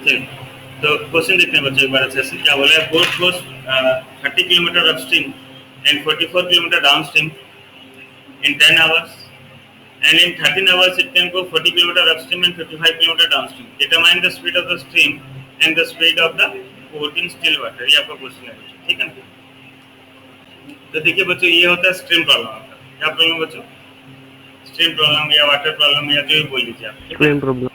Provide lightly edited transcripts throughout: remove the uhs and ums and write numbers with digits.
चलिए, तो क्वेश्चन देखते हैं बच्चों एक बार अच्छे से। क्या बोला है? Boat goes 30 kilometre upstream and 44 kilometre downstream in 10 hours, and in 13 hours it can go 40 km upstream and 55 km downstream. Determine the speed of the stream and the speed of the boat in still water. ये आपका question है बच्चों, ठीक है ना? तो देखिए बच्चों, ये होता है स्ट्रीम प्रॉब्लम आपका। क्या प्रॉब्लम बच्चों? स्ट्रीम प्रॉब्लम या वाटर प्रॉब्लम या जो भी बोल लीजिए आप। Stream problem.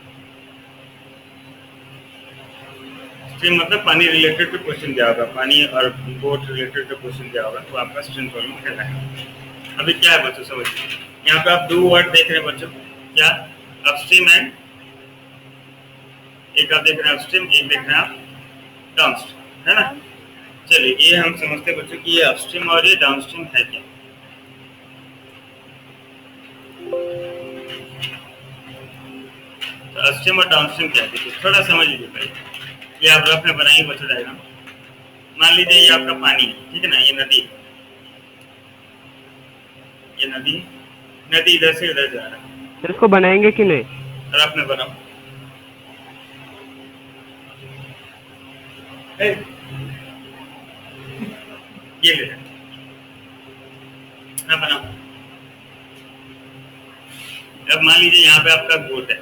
स्ट्रीम मतलब पानी रिलेटेड टू क्वेश्चन दिया होगा, पानी और बोट रिलेटेड टू क्वेश्चन दिया होगा, तो आपका स्ट्रीम प्रॉब्लम कहलाएगा। अभी क्या है बच्चों समझिए, यहाँ पे आप दो वर्ड देख रहे हैं बच्चों, क्या? अपस्ट्रीम एंड, एक आप देख रहे हैं अपस्ट्रीम, एक देख रहे हैं आप डाउनस्ट्रीम, है ना? चलिए, ये हम समझते हैं बच्चों कि ये अपस्ट्रीम और ये डाउनस्ट्रीम है क्या। तो अपस्ट्रीम और डाउनस्ट्रीम क्या है, देखिए थोड़ा समझ लीजिए पहले। ये आप रफ में बनाइए बच्चों डायग्राम। मान लीजिए ये आपका पानी है, ठीक है ना? ये नदी, ये नदी इधर से इधर जा रहा है। इसको बनाएंगे कि नहीं? रफ में बनाओ। ये ले हाँ बनाओ। अब मान लीजिए यहाँ पे आपका बोट है,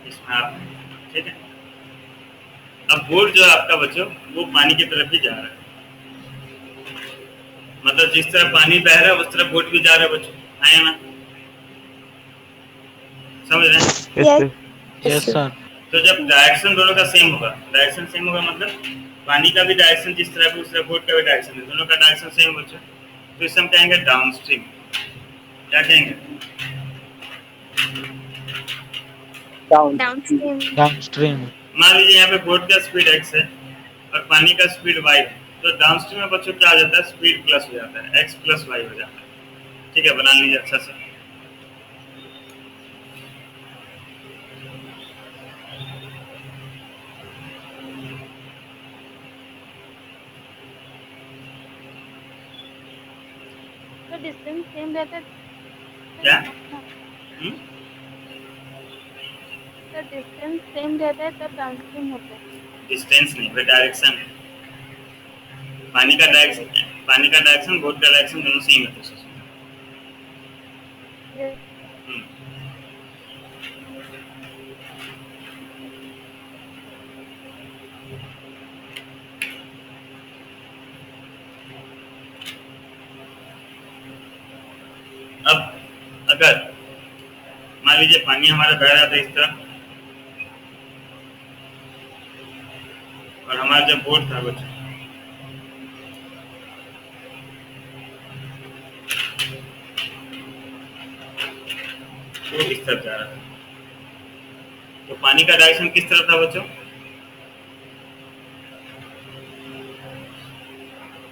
इसमें आप, ठीक है? अब बोट जो है आपका बच्चों, वो पानी की तरफ ही जा रहा है, मतलब जिस तरह पानी बह रहा है उस तरफ बोट भी जा रहा है बच्चों, है ना? समझ रहे हैं? Yes sir. तो जब डायरेक्शन दोनों का सेम होगा, डायरेक्शन सेम होगा मतलब पानी का भी डायरेक्शन जिस तरह है उस तरह बोट का भी डायरेक्शन है, दोनों का डायरेक्शन सेम बच्चों, तो इसे हम कहेंगे डाउनस्ट्रीम। क्या कहेंगे? डाउनस्ट्रीम। मान लीजिए यहाँ पे बोट का स्पीड x है और पानी का स्पीड y है, तो डाउनस्ट्रीम में बच्चों क्या आ जाता है? स्पीड प्लस हो जाता है, x प्लस y हो जाता है। ठीक है, बना लीजिए अच्छा से। तो डिस्टेंस सेम रहता है क्या? तो डिस्टेंस सेम रहता है तब डाउनस्ट्रीम होता है। डिस्टेंस नहीं, वो डायरेक्शन है। पानी का डायरेक्शन बोट का डायरेक्शन दोनों सेम है। अब अगर मान लीजिए पानी हमारा बह रहा था इस तरह और हमारा जब बोट था बच्चों, वो इस तरफ जा रहा था, तो पानी का डायरेक्शन किस तरफ था बच्चों?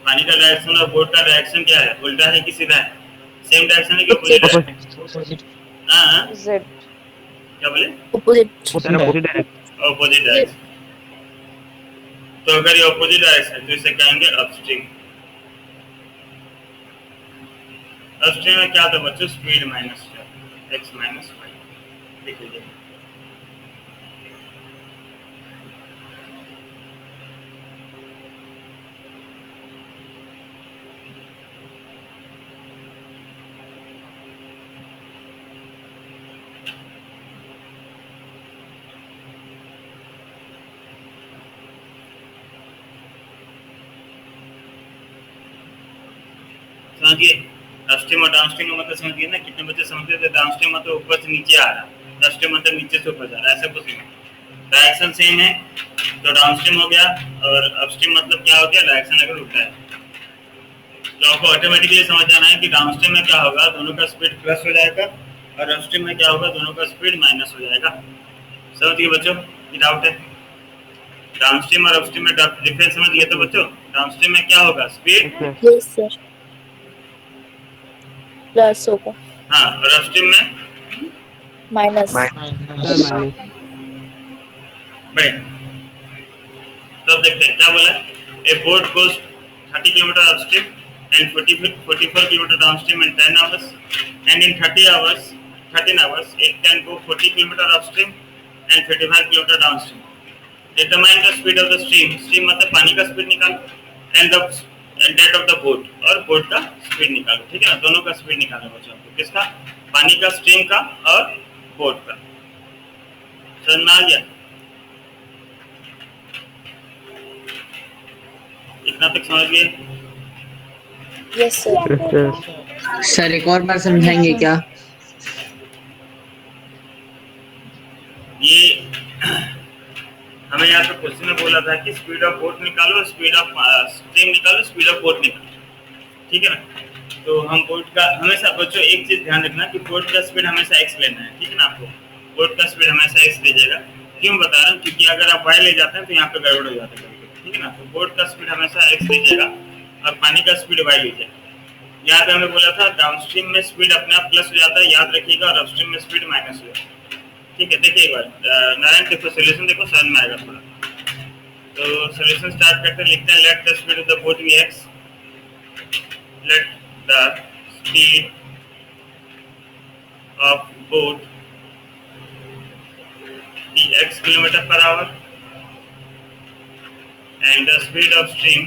पानी का डायरेक्शन और बोट का डायरेक्शन क्या है? उल्टा है कि सीधा है? सेम डायरेक्शन है कि अपोजिट है? हाँ, क्या बोले? Opposite direction. तो अगर ये अपोजिट डायरेक्शन तो इसे कहेंगे अपस्ट्रीम। अपस्ट्रीम में क्या था बच्चों? Speed minus x minus y। लिख लीजिए। समझिए, अपस्ट्रीम और डाउनस्ट्रीम का मतलब समझिए ना। कितने बच्चे समझते थे? डाउनस्ट्रीम मतलब ऊपर से नीचे आ रहा है, अपस्ट्रीम मतलब नीचे से ऊपर जा रहा है, ऐसा कुछ नहीं। डायरेक्शन सेम है तो डाउनस्ट्रीम हो गया, और अपस्ट्रीम मतलब क्या हो गया? डायरेक्शन अगर उल्टा है। तो आपको ऑटोमेटिकली समझ जाना है कि डाउनस्ट्रीम में क्या होगा? दोनों का स्पीड प्लस हो जाएगा, और अपस्ट्रीम में क्या होगा? दोनों का स्पीड माइनस हो जाएगा। समझ गए बच्चों? ये डाउट है? डाउनस्ट्रीम और अपस्ट्रीम में डिफरेंस समझ गए तो बच्चों? डाउनस्ट्रीम में क्या होगा? स्पीड प्लस होगा। हाँ, और अपस्ट्रीम में माइनस। बढ़िया। तो अब देखते हैं क्या बोला है। ए boat goes 30 kilometre upstream and 44 kilometer downstream in 10 hours, and in 13 hours it can go 40 kilometer upstream and 35 kilometer downstream. Determine the speed of the stream मतलब पानी का स्पीड निकालो, and that of the boat और boat का speed निकालो। ठीक है ना, दोनों का स्पीड निकालना बच्चों को, किसका, पानी का, स्ट्रीम का और बोट का। समझ में आ गया? इतना तक समझ गए? Yes sir. सर एक और बार समझाएंगे क्या? ये हमें यहाँ पे क्वेश्चन में बोला था कि स्पीड ऑफ बोट निकालो, स्पीड ऑफ स्ट्रीम निकालो, स्पीड ऑफ बोट निकालो। ठीक है ना, तो हम बोट का हमेशा बच्चों एक चीज ध्यान रखना कि बोट का स्पीड हमेशा x लेना है। ठीक है ना, आपको बोट का स्पीड हमेशा x लीजिएगा। क्यों बता रहा हूँ, क्योंकि अगर आप y ले जाते हैं तो यहाँ पे गड़बड़ हो जाता है। ठीक है ना, तो बोट का स्पीड हमेशा x लीजिएगा और पानी का स्पीड y लीजिएगा। यहाँ पे हमने बोला था डाउनस्ट्रीम में स्पीड अपने आप प्लस हो जाता है, याद रखिएगा, और अपस्ट्रीम में स्पीड माइनस हो जाता है। ठीक है, देखिए एक बार नारायण देखो सोल्यूशन देखो, समझ में आएगा थोड़ा। तो सोल्यूशन स्टार्ट करते हैं, लिखते हैं let the speed of the boat be x, let the speed of boat be x kilometer per hour and the speed of stream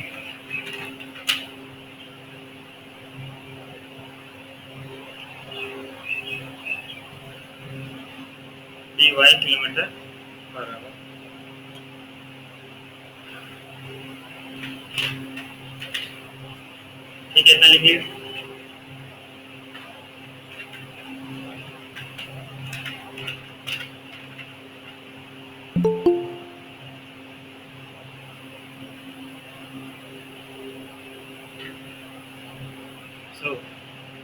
be y kilometer per hour। ठीक है, इतना लिखिए। So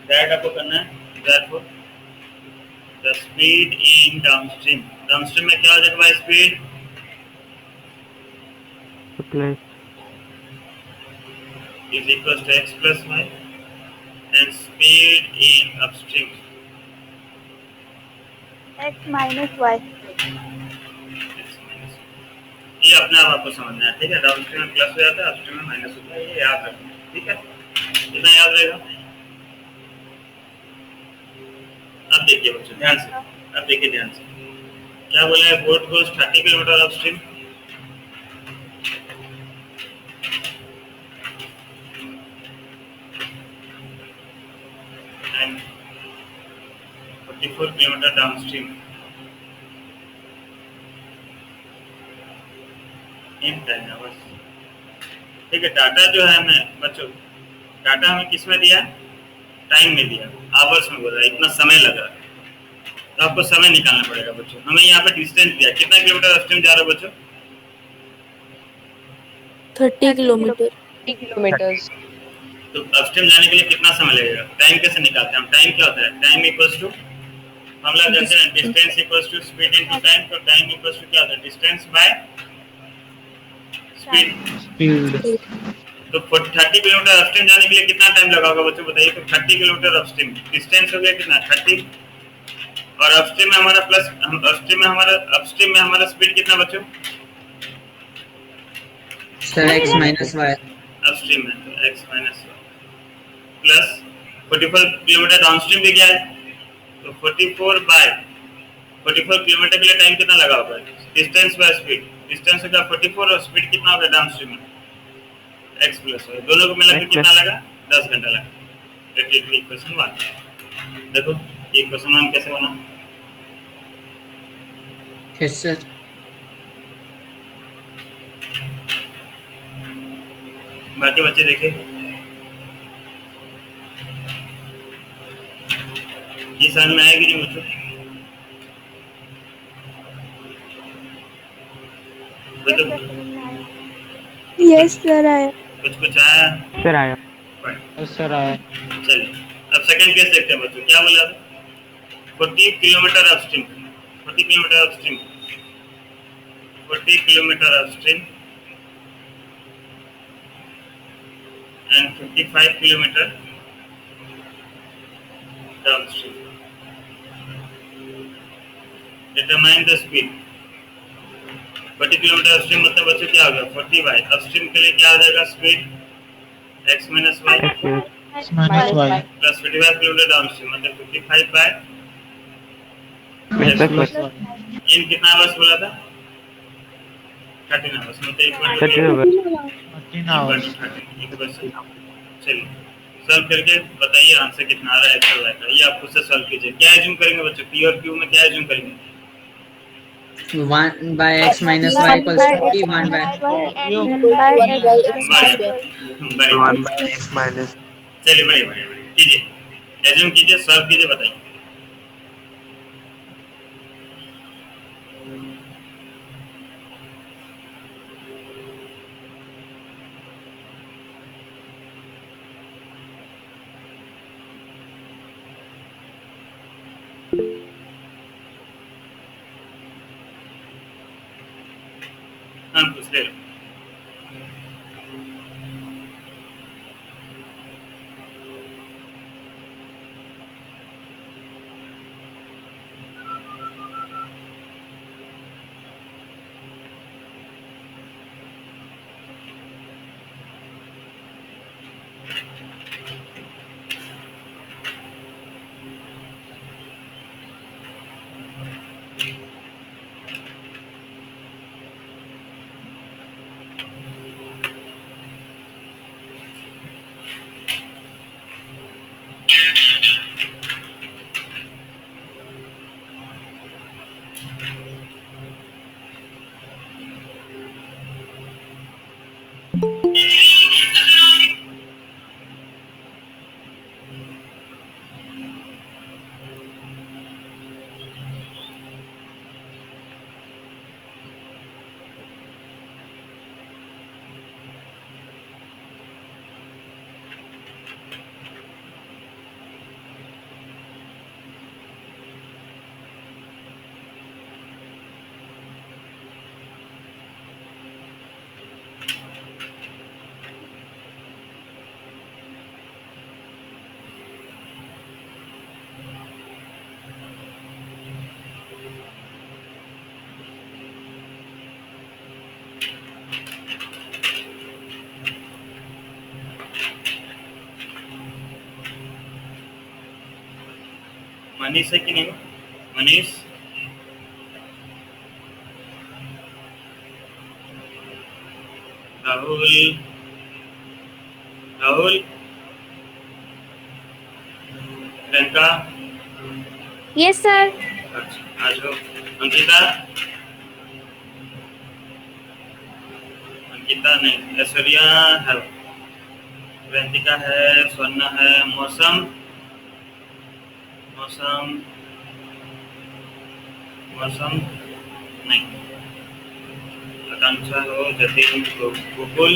that आपको करना है, therefore the speed in downstream में क्या हो जाएगा speed, is equals to x plus y and speed in upstream x minus y। ये अपने आप आपको समझना है। ठीक है, डाउनस्ट्रीम में प्लस हो जाता है, अपस्ट्रीम में माइनस होता है, ये याद रखना। ठीक है, इतना याद रहेगा। अब देखिए बच्चों ध्यान से, अब देखिए ध्यान से क्या बोला है, boat goes 30 kilometre upstream and 44 kilometre downstream in 10 hours. ठीक है, डाटा जो है हमें बच्चों, डाटा हमें किस में दिया, टाइम में दिया, आवर्स में बोल रहा है, इतना समय लगा, तो आपको समय निकालना पड़ेगा बच्चों। हमें यहाँ पे डिस्टेंस दिया, कितना किलोमीटर अपस्ट्रीम जा रहा है बच्चों, 30 किलोमीटर। 30 किलोमीटर। तो अपस्ट्रीम जाने के लिए कितना समय लगेगा, टाइम कैसे निकालते हैं हम, टाइम क्या होता है, टाइम इक्वल्स टू, हमला जानते हैं distance equals to speed into time, तो टाइम इक्वल्स टू क्या होता है, डिस्टेंस बाय स्पीड। तो 30 किलोमीटर अपस्ट्रीम जाने के लिए कितना टाइम लगा होगा बच्चों बताइए। तो 30 किलोमीटर अपस्ट्रीम डिस्टेंस हो गया कितना 30, और अपस्ट्रीम में हमारा प्लस, अपस्ट्रीम में हमारा स्पीड कितना बच्चों, sir x minus y। Upstream में तो x minus plus 44 kilometre downstream भी क्या है, तो 44 किलोमीटर के लिए टाइम कितना लगा होगा, डिस्टेंस बाय स्पीड, डिस्टेंस होगा 44 और स्पीड कितना होगा डाउनस्ट्रीम में x प्लस y, दोनों को मिलाकर कितना लगा, 10 घंटा लगा। इक्वेशन 1 देखो, ये इक्वेशन 1 कैसे बना। Yes sir. बाकी बच्चे देखे, ये समझ में आएगी नहीं बच्चों, यस सर आया। कुछ आया सर आया। सर आया। चलिए अब सेकंड केस देखते हैं बच्चों, क्या बोला 40 kilometre upstream, 40 kilometre upstream, 40 kilometre upstream and 55 kilometer downstream. Determine the speed. 40 kilometre upstream मतलब बच्चों क्या हो गया 40 बाई अपस्ट्रीम के लिए क्या हो जाएगा speed x minus y x minus y plus 55 kilometre downstream मतलब 55 by x plus plus y in कितना आवर्स बोला था 13 आवर्स मतलब equal 13 equal hours to 13 equal चलिए सॉल्व करके बताइए आंसर कितना आ रहा है एक्स वाई का ये आप खुद से सॉल्व कीजिए क्या एज्यूम करेंगे बच्चों पी और क्यू में क्या एज्यूम करेंगे 1 by x minus y equals to p 1 by बढ़िया चलिए बढ़िया बढ़िया बढ़िया कीजिए एज्यूम कीजिए सॉल्व कीजिए बताइए हाँ पूछ ले लो मनीष है कि नहीं मनीष राहुल राहुल प्रियंका Yes, sir. अच्छा आज हो अंकिता अंकिता नहीं ऐश्वर्या है प्रियंका है स्वर्णा है मौसम मौसम मौसम नहीं आकांक्षा हो जतिन गोकुल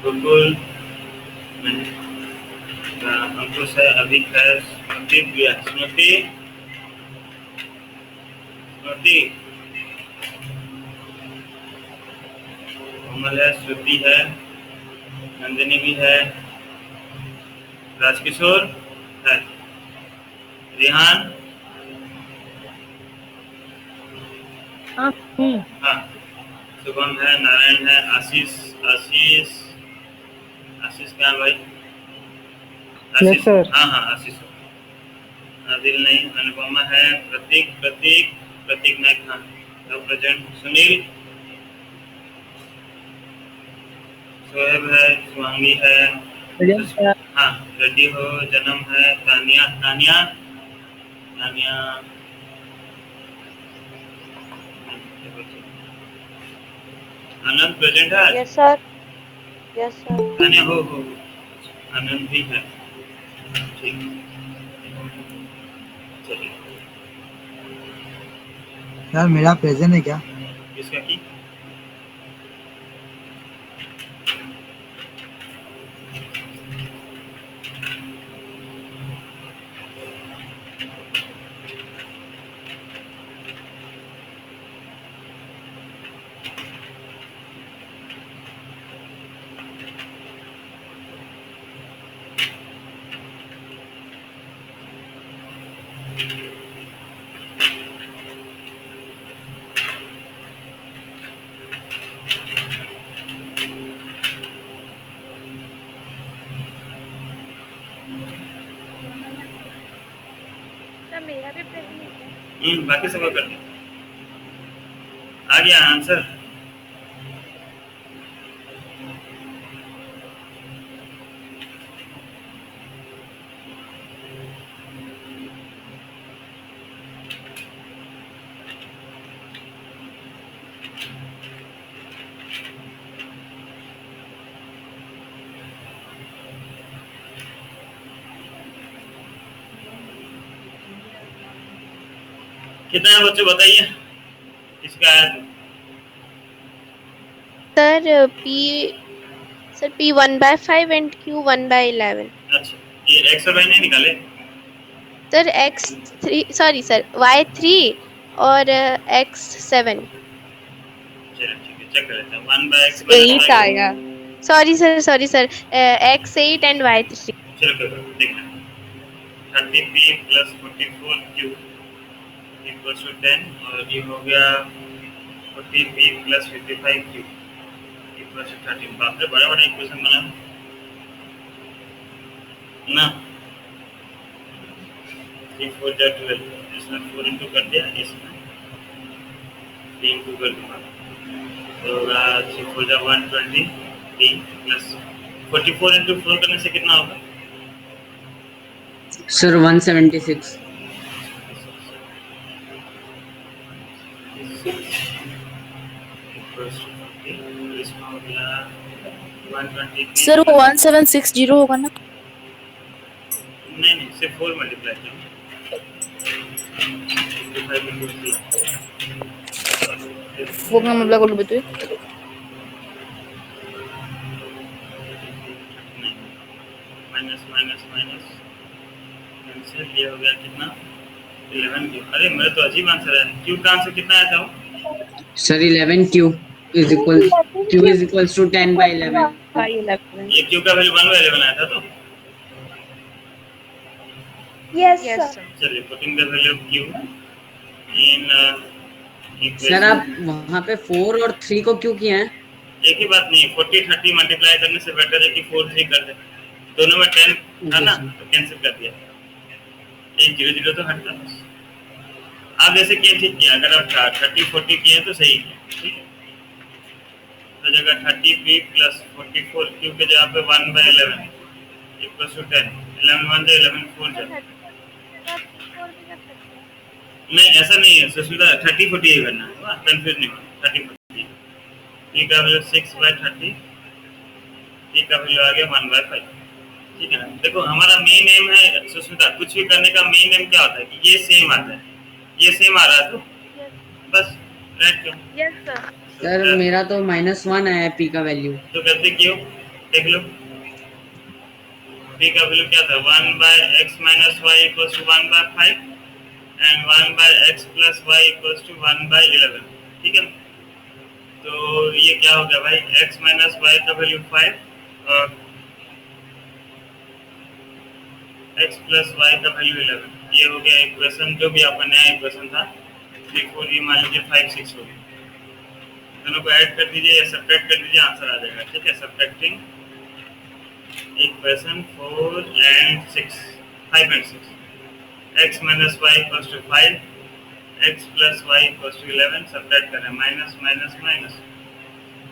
गोकुल नहीं अंकुश है अभिक है स्मृति प्रिया स्मृति स्मृति कोमल है श्रुति है नंदिनी भी है राजकिशोर है रिहान हाँ शुभम है नारायण है आशीष आशीष आशीष क्या है भाई आशीष sir. हाँ हाँ आशीष आदिल नहीं अनुपमा है प्रतीक प्रतीक प्रतीक नायक हाँ तो प्रेजेंट सुनील शोएब है सुहांगी है हाँ रेड्डी हो जन्म है तानिया तानिया तानिया आनंद प्रेजेंट है Yes, sir. Yes, sir. Tania हो आनंद भी है ठीक चलिए यार मेरा प्रेजेंट है क्या किसका की बाकी सब कर दिया। आ गया आंसर। कितना है बच्चों बताइए, इसका आया तो। Sir, P 1/5 and Q 1/11. अच्छा, ये एक्स और वाई नहीं निकाले? Sir, sir, Y3 और X7. चलो ठीक है, चेक कर लेते हैं। 1/x - 8 y। आया। Sorry, sir. X8 and Y3. चलो करो, देखना। 30p + 44q = 10 और ये हो गया 40p + 55q = 13। बाप रे, बड़ा इक्वेशन बना ना। 3 4 जा 12, इसमें 4 इंटू कर दिया, इसमें 3 इंटू कर दूंगा तो होगा 3 4 जा 120 प्लस 44 इंटू 4 करने से कितना होगा? Sir, 176. इसमें हो गया 120। सर वो 1760 होगा ना? नहीं, सिर्फ 4 मल्टीप्लाई करो। 55 इंटू 3 वो मैं मतलब कर लूँ माइनस माइनस माइनस कैंसिल। ये हो गया कितना? 11 क्यू। अरे मेरा तो अजीब आंसर है। क्यू का आंसर कितना आया था? Sir, 11q q = 10/11. भाई 11। ये क्यू का वैल्यू 1/11 आया था तो। Yes, yes sir. सर। चलिए, putting the value of Q in Sir, equation. आप वहाँ पे 4 और 3 को क्यों किया है? एक ही बात नहीं है, 40 30 मल्टीप्लाई करने से बेटर है कि 4 3 कर दे। दोनों में 10 था ना, तो कैंसिल कर दिया। एक 0 0 तो हटता बस। आप जैसे किए ठीक किया। अगर आप 30 40 किए तो सही किया, ठीक है। तो जगह 30p + 44q के जगह पे 1/11 = 10। 11 1 जा 11 4 जा। 34 भी कर सकते हैं। नहीं, ऐसा नहीं है सुष्मिता, 30 40 ही करना है, कंफ्यूज नहीं होना। 30 40 p का वैल्यू 6/30, p का वैल्यू आ गया 1/5। ठीक है ना। देखो, हमारा मेन एम है सुष्मिता, कुछ भी करने का मेन एम क्या होता है कि ये सेम आता है, ये सेम आ रहा है तो यस बस। राइट क्यों? Yes sir. सर, मेरा तो -1 आया है p का वैल्यू। तो कहते क्यों? देख लो, p का वैल्यू क्या था? 1/x - y = 1/5 and 1/x + y = 1/11। ठीक है। तो ये क्या हो गया भाई? x - y का वैल्यू 5 और x + y का वैल्यू 11। ये हो गया इक्वेशन, जो भी आपका नया इक्वेशन था। 3 4 ये मान लीजिए 5 6 हो गया। दोनों को ऐड कर दीजिए या सब्ट्रैक्ट कर दीजिए, आंसर आ जाएगा। ठीक है। Subtracting equation 4 and 6, 5 and 6, x - y = 5, x + y = 11, subtract करें, माइनस माइनस माइनस।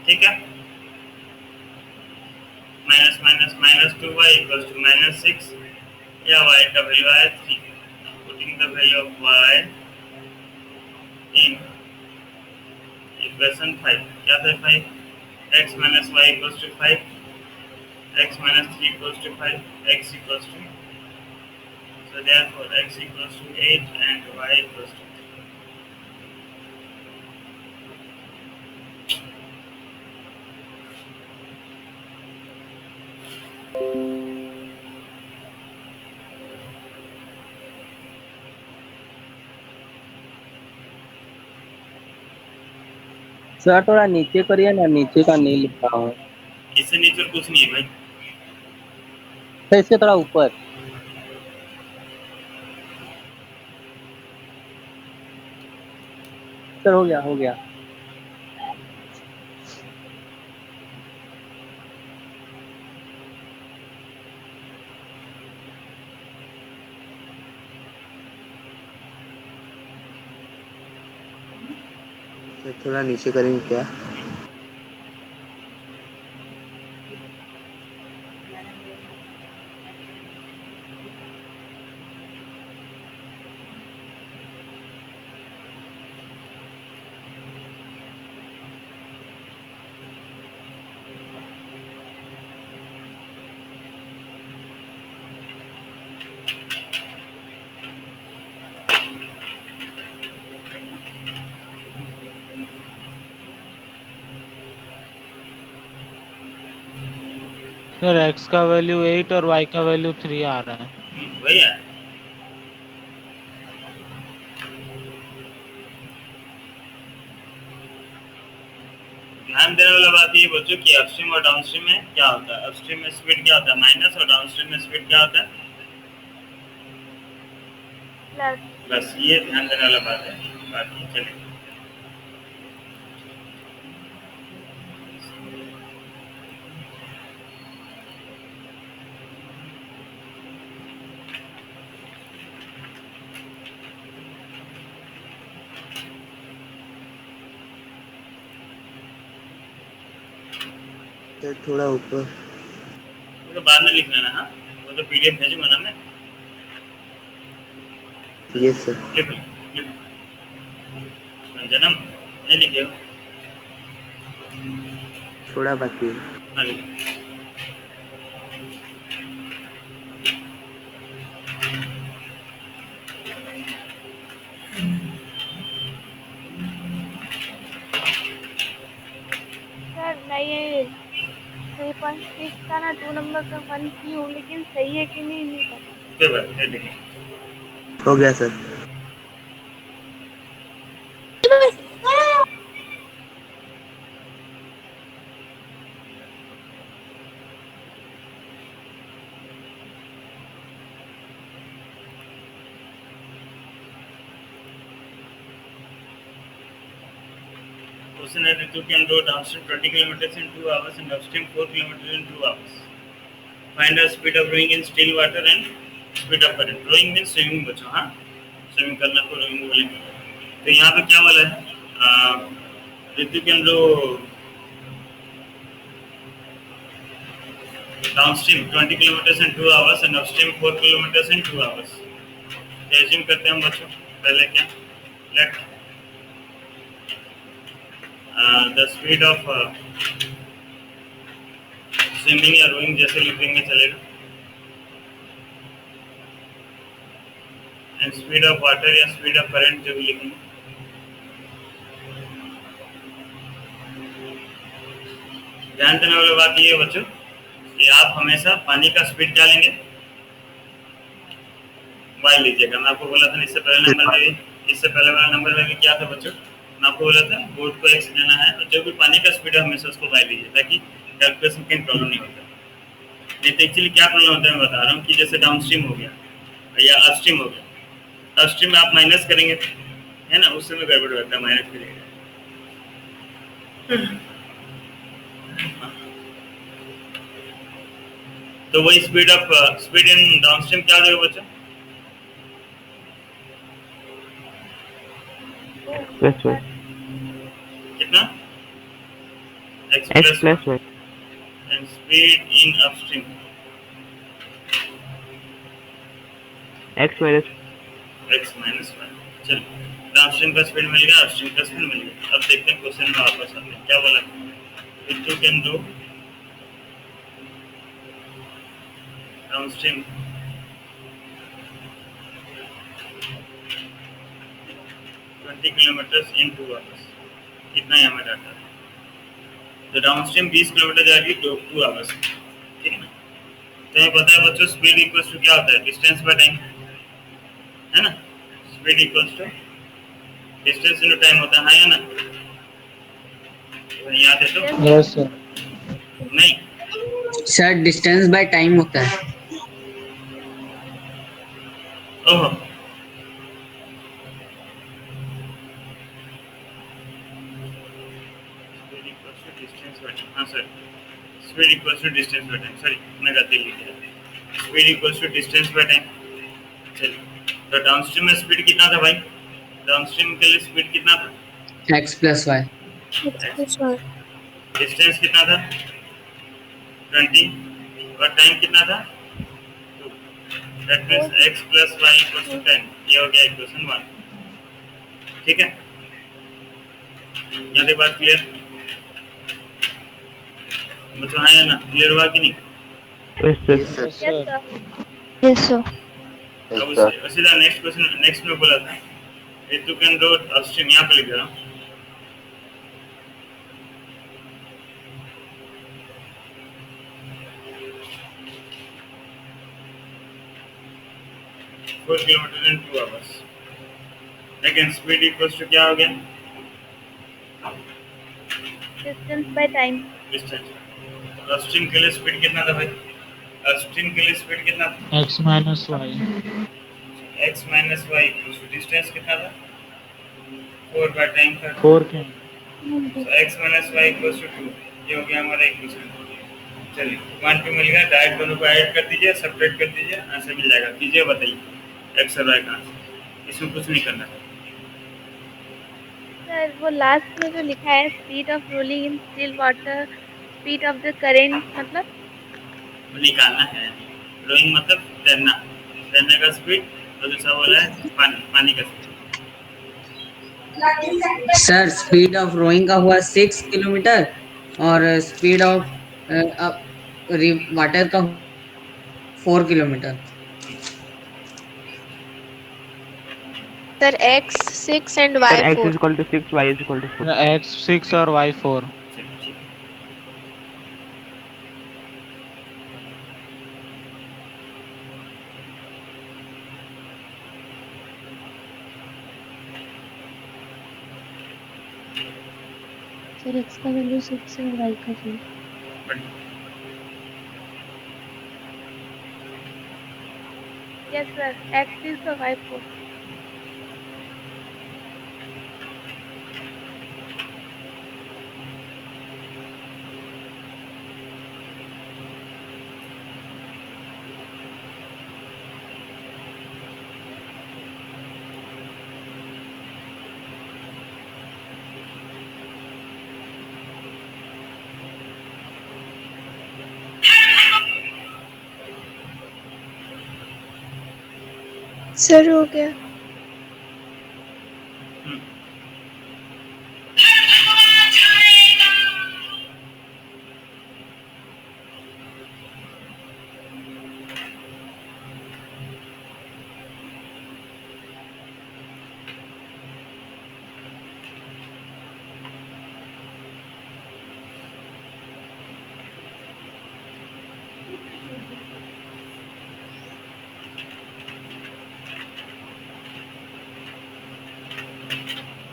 ठीक है। माइनस माइनस माइनस 2y = -6 या y का वैल्यू आया 3। Putting the value of y in equation 5। क्या था 5? x - y = 5, x - 3 = 5, x = so therefore x = 8 and y = 3। Sir थोड़ा नीचे करिए ना, नीचे का नहीं लिख रहा हूँ। इससे नीचे कुछ नहीं है भाई। सर इसके थोड़ा ऊपर। सर हो गया हो गया। तो थोड़ा नीचे करेंगे क्या? सर x का वैल्यू 8 और y का वैल्यू 3 आ रहा है। वही है। ध्यान देने वाला बात ये बच्चों कि अपस्ट्रीम और डाउनस्ट्रीम में क्या होता है। अपस्ट्रीम में स्पीड क्या होता है माइनस, और डाउनस्ट्रीम में स्पीड क्या होता है प्लस। बस ये ध्यान देने वाला बात है। बाकी चलिए सर थोड़ा ऊपर। वो तो बाद में लिख लेना। हाँ वो तो पीडीएफ भेजूंगा ना मैं। Yes sir. लिख लो, लिख लो। जन्म नहीं लिखे हो? थोड़ा बाकी है। हाँ लिख लो। सर मैं ये 3.6 का ना 2 नंबर पे 1 की हूँ, लेकिन सही है कि नहीं पता। कोई बात नहीं लिख लो। हो गया सर। Question है Ritu can go downstream 20 kilometers in 2 hours and upstream 4 kilometers in 2 hours. Find the speed of rowing in still water and speed of current. Rowing means swimming बच्चों। हाँ स्विमिंग करना को rowing बोलेंगे। तो यहाँ पे क्या बोला है Ritu can go downstream 20 kilometers in 2 hours and upstream 4 kilometers in 2 hours. तो assume करते हैं हम बच्चों पहले क्या let the speed of swimming या रोइंग जैसे लिखेंगे चलेगा एंड स्पीड ऑफ वाटर या स्पीड ऑफ करंट जो भी लिखेंगे। ध्यान देने वाली बात ये है बच्चों कि आप हमेशा पानी का स्पीड क्या लेंगे वाई लीजिएगा। मैं आपको बोला था इससे पहले वाला नंबर में भी क्या था बच्चों, मैं आपको बोला था बोर्ड को एक्स लेना है और जो भी पानी का स्पीड है हमेशा उसको वाई लीजिए ताकि कैलकुलेशन कहीं प्रॉब्लम नहीं होता। नहीं तो एक्चुअली क्या प्रॉब्लम होता है मैं बता रहा हूँ कि जैसे डाउनस्ट्रीम हो गया या अपस्ट्रीम हो गया। अपस्ट्रीम में आप माइनस करेंगे है ना, उस समय गड़बड़ होता है माइनस करेंगे। तो वही स्पीड इन डाउनस्ट्रीम क्या हो जाएगा बच्चों कितना x plus and speed in upstream x minus 1। चलो डाउनस्ट्रीम का स्पीड मिल गया, अपस्ट्रीम का स्पीड मिल गया। अब देखते हैं क्वेश्चन में वापस आते हैं क्या बोला। If you can do downstream 20 kilometre in 2 hours, कितना है हमें डाटा। तो डाउनस्ट्रीम 20 किलोमीटर जाएगी 2 आवर्स, ठीक है ना। तो हमें पता है बच्चों स्पीड इक्वल्स टू क्या होता है डिस्टेंस बाय टाइम, है ना। Speed equals to distance into time होता है, हाँ या ना। याद है तो यस सर। नहीं सर डिस्टेंस बाय टाइम होता है। ओहो हाँ sir speed equals to distance by time, sorry मैं गलती लिख दिया। Speed equals to distance by time. चलिए तो डाउनस्ट्रीम में स्पीड कितना था भाई, डाउनस्ट्रीम के लिए स्पीड कितना था x plus y. डिस्टेंस कितना था 20 और टाइम कितना था 2 that means x plus y equals to 10 ये हो गया इक्वेशन 1 ठीक है यहाँ तक बात क्लियर बच्चों हाँ या ना क्लियर हुआ कि नहीं yes sir Yes, sir. Yes, sir. अब उसी का नेक्स्ट क्वेश्चन नेक्स्ट में बोला था if you can do upstream यहाँ पे लिख दे रहा हूँ 4 किलोमीटर इन 2 आवर्स लेकिन स्पीड इक्वल्स टू क्या हो गया distance by time distance upstream के लिए स्पीड कितना था भाई अपस्ट्रीम के लिए स्पीड कितना था X minus y. x minus y equals to distance कितना था 4 बाय टाइम था 4 के so x minus y equals to 2 ये हो गया हमारा इक्वेशन चलिए 1 2 मिल गया डायरेक्ट दोनों को ऐड कर दीजिए सब्ट्रैक्ट कर दीजिए आंसर मिल जाएगा कीजिए बताइए x और y का आंसर इसमें कुछ नहीं करना है सर वो लास्ट में जो लिखा है speed of rolling in still water speed of the current मतलब वो निकालना है रोइंग मतलब तैरना तैरने का स्पीड और दूसरा बोला है पानी का speed sir speed of rowing का हुआ 6 किलोमीटर और स्पीड ऑफ वाटर का 4 kilometre. Sir, X 6 and Y sir x 4. is equal to 6 y is equal to 4 X 6 और Y 4. Sir, X का वैल्यू 6 and Y का 4. Yes sir x is the y 4 sir हो गया.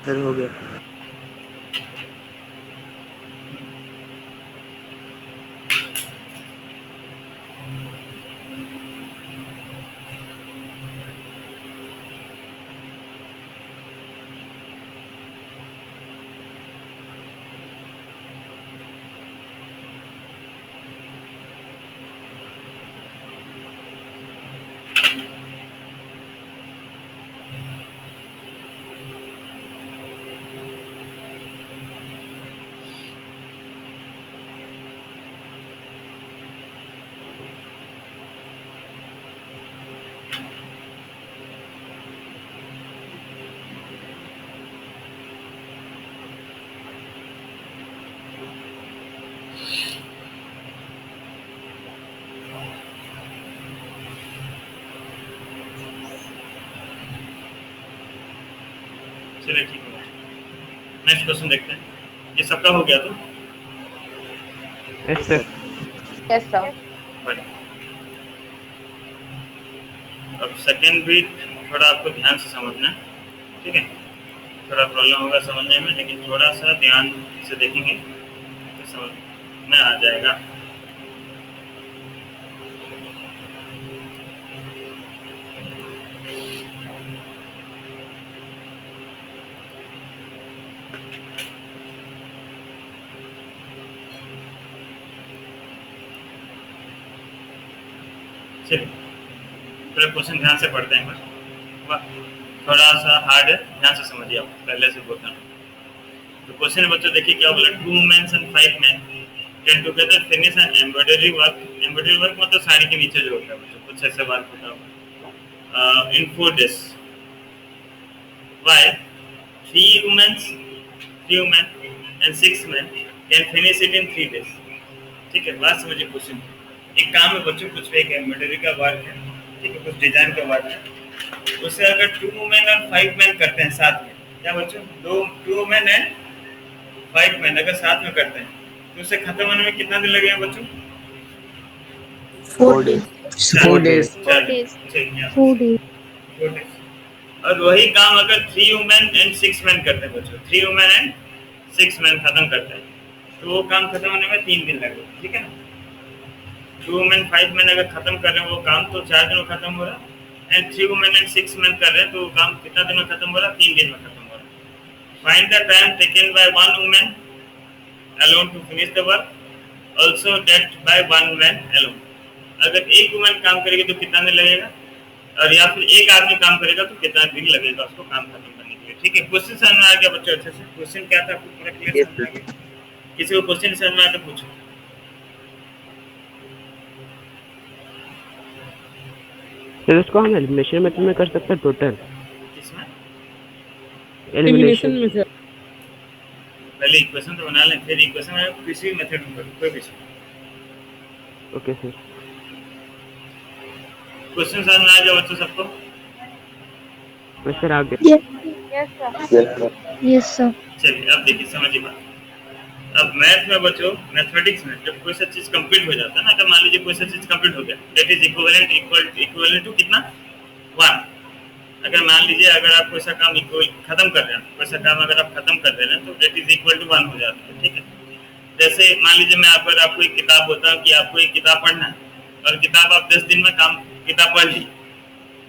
Sir हो गया चलिए ठीक है नेक्स्ट क्वेश्चन देखते हैं ये सबका हो गया तो यस सर Yes, sir. बढ़िया अब सेकंड भी थोड़ा आपको ध्यान से समझना है, ठीक है थोड़ा प्रॉब्लम होगा समझने में लेकिन थोड़ा सा ध्यान से देखेंगे तो समझ में आ जाएगा चलिए थोड़ा क्वेश्चन ध्यान से पढ़ते हैं बस थोड़ा सा हार्ड है ध्यान से समझिए आप पहले से बोलता हूँ तो क्वेश्चन बच्चों देखिए क्या बोला, 2 women's and 5 men can together finish an embroidery work. Embroidery work मतलब साड़ी के नीचे जो होता है बच्चों, कुछ ऐसे वर्क होता होगा इन 4 days। Why 3 women and 6 men can finish it in 3 days। ठीक है, बात समझिए क्वेश्चन। एक काम है बच्चों, कुछ एक एम्ब्रॉयडरी का वर्क है, ठीक है, कुछ डिजाइन का वर्क है, उसे अगर 2 women और 5 men करते हैं साथ में, क्या बच्चों, 2 women एंड 5 men अगर साथ में करते हैं तो उसे खत्म होने में कितना दिन लगेगा बच्चों? 4 days। 4 days। 4 days। 4 days। 4 days। और वही काम अगर 3 women and 6 men करते हैं बच्चों, 3 women and 6 men खत्म करते हैं तो वो काम खत्म होने में 3 दिन लगेगा, ठीक है ना। 2 women 5 men अगर खत्म कर रहे हैं वो काम तो 4 दिन में खत्म हो रहा है, एंड 3 women and 6 men कर रहे हैं तो वो काम कितना दिन में खत्म हो रहा है? 3 दिन में खत्म हो रहा है। Find the time taken by 1 woman alone to finish the work, also that by 1 man alone। अगर एक वुमन काम करेगी तो कितना दिन लगेगा, और या फिर एक आदमी काम करेगा तो कितना दिन लगेगा उसको काम खत्म करने के लिए। ठीक है, क्वेश्चन समझ में आ गया बच्चों? अच्छे से क्वेश्चन क्या था आपको पूरा क्लियर समझ में आ गया? किसी को क्वेश्चन समझ में आया तो पूछो। सर इसको हम एलिमिनेशन मेथड में कर सकते हैं टोटल? किसमें? एलिमिनेशन में सर। पहले इक्वेशन तो बना लें, फिर इक्वेशन में किसी मेथड में करो, कोई भी। Okay sir. क्वेश्चन समझ में आ गया बच्चों सबको? सर आगे। Yes sir. चलिए अब देखिए, समझिए बात। अब मैथ में बच्चों, मैथमेटिक्स में जब कोई सा चीज कंप्लीट हो जाता है ना, अगर मान लीजिए कोई सा चीज कंप्लीट हो गया, दैट इज इक्विवेलेंट टू कितना? 1। अगर मान लीजिए अगर आप कोई सा काम खत्म कर रहे हैं, कोई सा काम अगर आप खत्म कर रहे हैं तो दैट इज इक्वल टू 1 हो जाता है, ठीक है। जैसे मान लीजिए मैं आपको एक किताब बोलता हूँ कि आपको एक किताब पढ़ना है, और किताब आप 10 दिन में किताब पढ़ ली,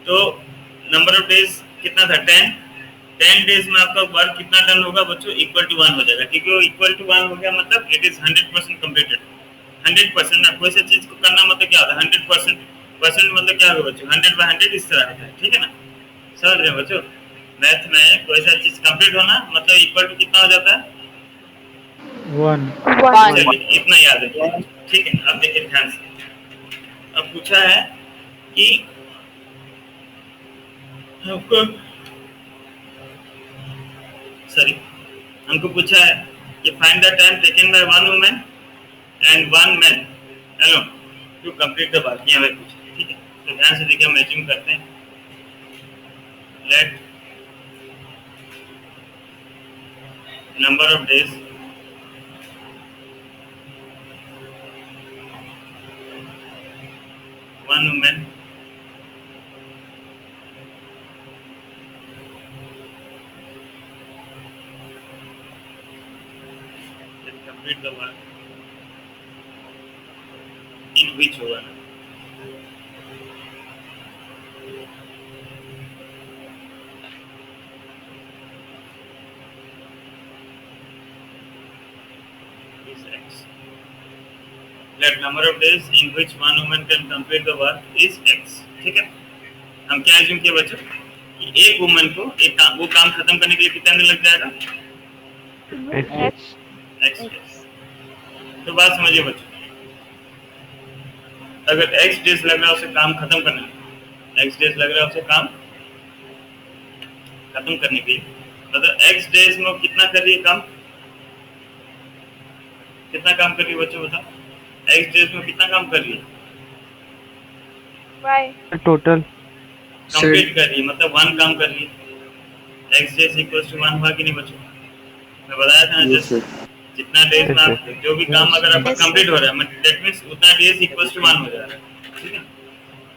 तो नंबर ऑफ डेज कितना था? 10 डेज में आपका वर्क कितना डन होगा बच्चों? इक्वल टू 1 हो जाएगा, क्योंकि वो इक्वल टू 1 हो गया मतलब इट इज 100% कंप्लीटेड। 100% ना, कोई सी चीज को करना मतलब क्या होता है? 100%। परसेंट मतलब क्या होगा बच्चों? 100/100 इस तरह होता है, ठीक है ना। समझ रहे हैं बच्चों? मैथ में कोई सा चीज कंप्लीट होना मतलब इक्वल टू कितना हो जाता है? 1। चलिए इतना याद है, ठीक है। अब देखिए ध्यान से, अब पूछा है कि हमको पूछा है कि find the time taken by 1 woman and 1 man alone to complete the work. ये हमें पूछा है, ठीक है। तो ध्यान से देखिए, हम मैचिंग करते हैं। Let number of days one woman can complete the work in which one? Is X. Let number of days in which one woman can complete the work is X। ठीक है, हम क्या एज्यूम किए बच्चों कि एक वुमन को वो काम खत्म करने के लिए कितना दिन लग जाएगा? X। तो बात समझिए बच्चों, अगर X डेज लग रहा है उसे काम खत्म करने में, X डेज लग रहा है उसे काम खत्म करने के लिए, मतलब X डेज में कितना कर रही है काम? कितना काम कर रही है बच्चों बताओ? X डेज में कितना काम कर रही है? टोटल कंप्लीट कर रही है, मतलब 1 काम कर रही है। X डेज इक्वल्स टू 1 हुआ कि नहीं बच्चों? मैं बताया था ना, जैसे जितना डेज में आप जो भी काम अगर आपका कंप्लीट हो रहा है, दैट मींस उतना डेज इक्वल्स टू 1 हो जा रहा है, ठीक है।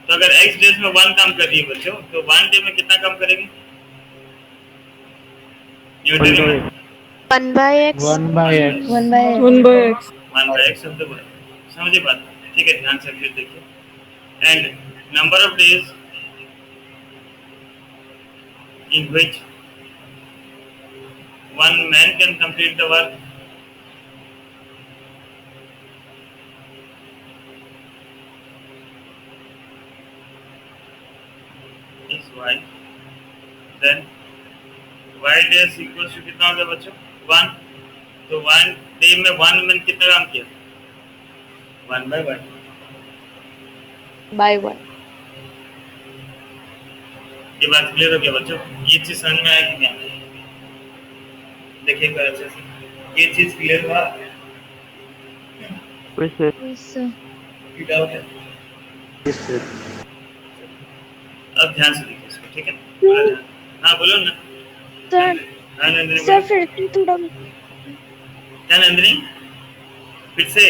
तो अगर X डेज में 1 काम कर रही है बच्चों, तो 1 डे में कितना काम करेगी? 1/x। 1/x। 1/x शब्द बोला, समझिए बात, ठीक है। ध्यान से फिर देखिए, and number of days in which one man can complete the work is Y। Then Y days equals to कितना हो गया बच्चों? 1, तो 1 डे में 1 वुमेन कितना काम किया? 1/1। बाय 1। ये बात क्लियर हो गया बच्चों? ये चीज समझ में आया कि क्या? देखिए अच्छे से, ये चीज क्लियर हुआ? Yes, sir. Yes, sir. क्या हो गया? Yes, sir. अब ध्यान से देखिए इसको, ठीक है? बोलो ध्यान। हाँ बोलो ना। सर हाँ नंदिनी सर बोलो। फिर से थोड़ा क्या नंदिनी? फिर से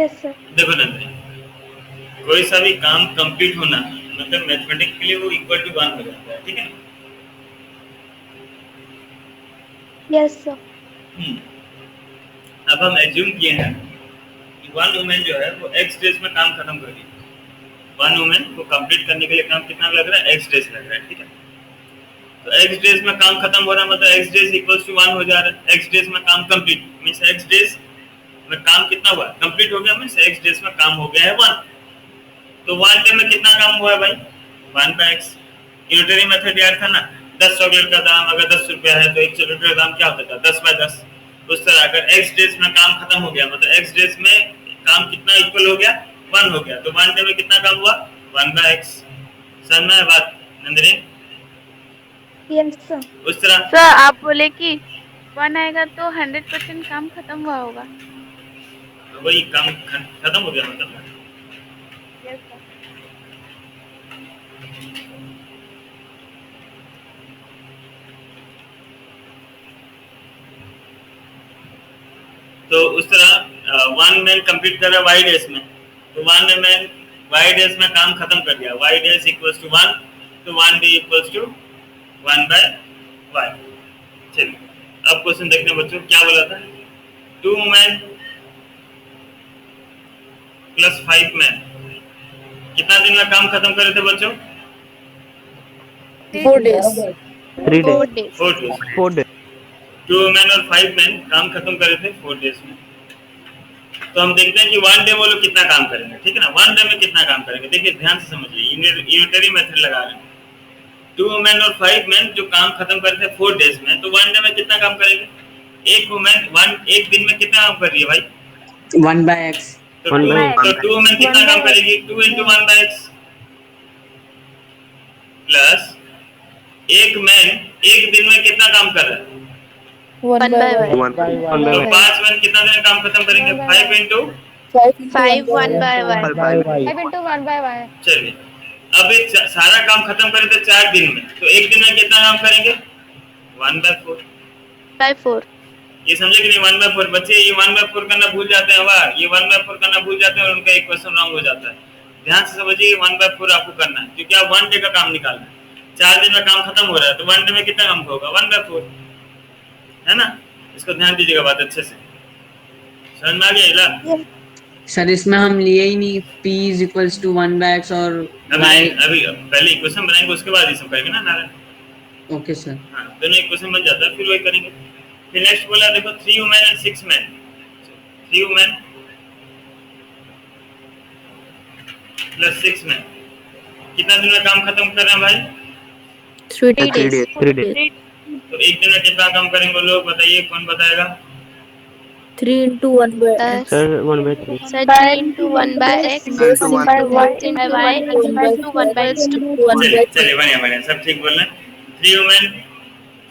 यस सर। देखो नंदिनी, कोई सा भी काम कंप्लीट होना मतलब मैथमेटिकली वो इक्वल टू 1 हो जाता है, ठीक है? Yes sir. अब हम एज्यूम किए हैं कि 1 वुमेन जो है वो x डेज में काम खत्म कर रही है। 1 वुमेन को कंप्लीट करने के लिए काम कितना लग रहा है? x डेज लग रहा है, ठीक है? तो x डेज में काम खत्म हो रहा है मतलब x डेज इक्वल्स टू 1 हो जा रहा है। x डेज में काम कंप्लीट मींस x डेज में काम कितना हुआ? कंप्लीट हो गया मींस x डेज में काम हो गया है 1। तो 1 डे में कितना काम हुआ है भाई? 1/x। यूनिटरी मेथड याद था ना, 10 चॉकलेट का दाम अगर 10 रुपया है तो एक चॉकलेट का दाम क्या होता था? 10/10। उस तरह अगर x डेज में काम खत्म हो गया मतलब x डेज में काम कितना इक्वल हो गया? 1 हो गया। तो 1 डे में कितना काम हुआ? 1/x। समझ में बात नंदिनी? Yes sir. उस तरह सर आप बोले कि 1 आएगा तो 100% काम खत्म हुआ होगा। वही काम खत्म हो गया मतलब। Yes sir. तो उस तरह 1 मैन कंप्लीट कर रहा है y डेज में, तो 1 मैन y डेज में काम खत्म कर दिया। y डेज इक्वल्स टू 1, तो 1 डे इक्वल्स टू 1/y। चलिए अब क्वेश्चन देखते हैं बच्चों, क्या बोला था? 2 मैन प्लस 5 मैन कितना दिन में काम खत्म करे थे बच्चों? 4 days. 3 days. 4 days. 4 days. 4 days. 2 man और 5 मैन काम खत्म करे थे 4 डेज में। तो हम देखते हैं कि 1 डे वो लोग कितना काम करेंगे, ठीक है ना? 1 डे में कितना काम करेंगे? देखिए ध्यान से समझिए, यूनिटरी मेथड लगा रहे हैं। 2 वुमेन और 5 मैन जो काम खत्म करते हैं 4 डेज में, तो 1 डे में कितना काम करेंगे? एक वुमेन एक दिन में कितना काम कर रही है भाई? 1/x। तो 1 by 2 तो 2 वुमेन कितना काम करेगी? 2 × 1/x प्लस एक मैन एक दिन में कितना काम कर रहा है? 1 by 1. 1 by 1 तो by 5 मैन कितना दिन में काम खत्म करेंगे? 5 × 5 1 by 1. 1 by y. 5 into 1 by y. चलिए अब ये सारा काम खत्म करें थे 4 दिन में, तो एक दिन में कितना काम करेंगे? 1/4। by 4. ये समझे कि नहीं? 1/4। बच्चे ये 1/4 करना भूल जाते हैं, वाह ये 1/4 करना भूल जाते हैं और उनका एक क्वेश्चन रॉन्ग हो जाता है। ध्यान से समझिए, 1/4 आपको करना है क्योंकि आप 1 डे का काम निकालना है। 4 दिन में काम खत्म हो रहा है तो 1 डे में कितना काम होगा? 1/4, है ना? इसको ध्यान दीजिएगा बात अच्छे से, समझ में आ गया? इला सर इसमें हम लिए ही नहीं p इक्वल्स टू 1/x और y। अभी पहले इक्वेशन बनाएंगे उसके बाद ये सब करेंगे ना नारायण। Okay sir. हाँ दोनों इक्वेशन बन जाता है फिर वही करेंगे। फिर नेक्स्ट बोला देखो 3 women and 6 man. 3 women plus 6 man कितना दिन में काम खत्म कर रहे हैं भाई? 3 3 days. days. 3 days. तो एक दिन में कितना काम करेंगे लोग बताइए, कौन बताएगा? 3 into 1 by x. Sir, 1 by 3. Sir 3 into 1 by x. 6 by by y. 6 by y. 1 by 2. 1 by 2. 1 by चलिए 3. चलिए बढ़िया बढ़िया सब ठीक बोल रहे हैं। 3 वुमेन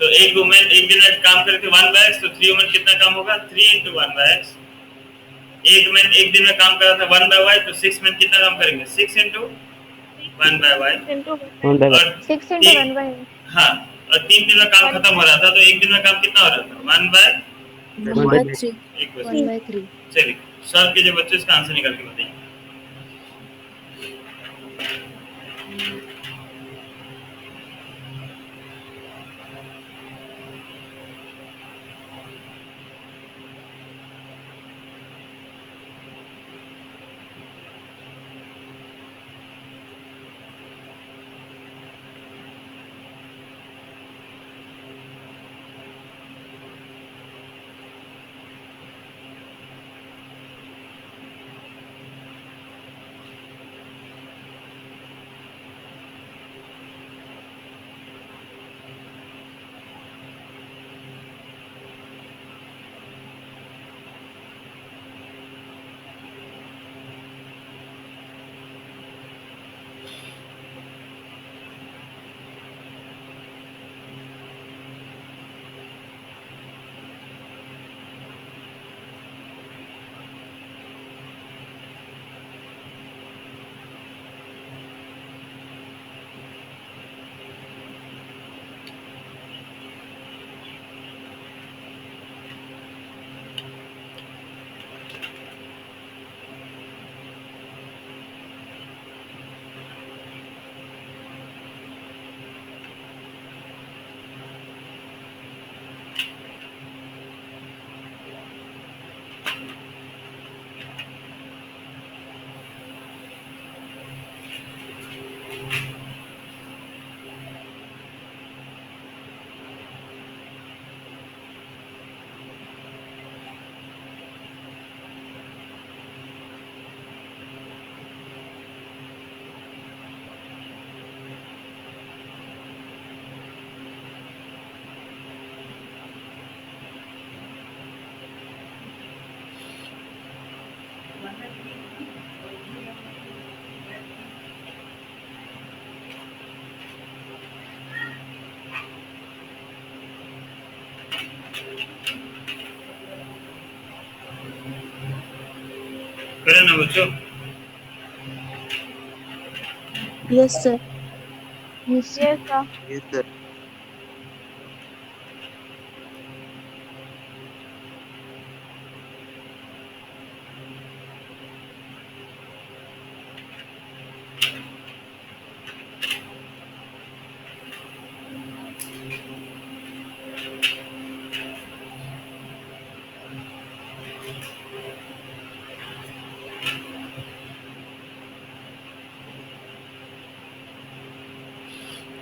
तो एक वुमेन एक दिन में काम करके 1/x, तो 3 वुमेन कितना काम होगा? 3 × 1/x। एक मैन एक दिन में काम कर रहा था 1/y, तो 6 मैन कितना काम करेंगे? 6 × 1/y। 1 by y. और 6 into 1 by y. हाँ और 3 दिन में काम खत्म हो रहा था तो एक दिन में काम कितना हो रहा था? 1 by 3. 1 by 3. चलिए सॉल्व कीजिए बच्चों, इसका आंसर निकाल के बताइए। करे ना बच्चों? Yes, sir. Yes. Yes, sir. Yes, sir.